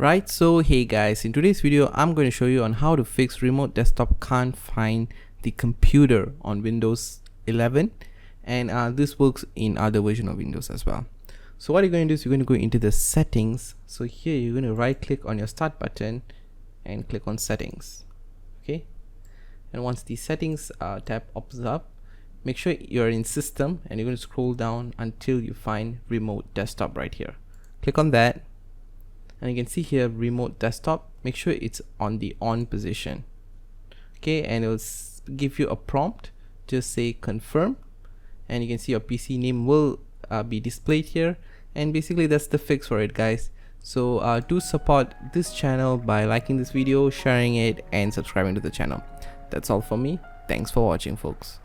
Right, so hey guys, in today's video I'm going to show you on how to fix remote desktop can't find the computer on Windows 11, and this works in other version of Windows as well. So what you're going to do is you're going to go into the settings. So here you're going to right click on your start button and click on settings. Okay, and once the settings tab opens up, make sure you're in system and you're going to scroll down until you find remote desktop right here. Click on that, and you can see here remote desktop. Make sure it's on the on position. Okay, and it will give you a prompt. Just say confirm, and you can see your PC name will be displayed here. And basically that's the fix for it, guys. So do support this channel by liking this video, sharing it, and subscribing to the channel. That's all for me. Thanks for watching, folks.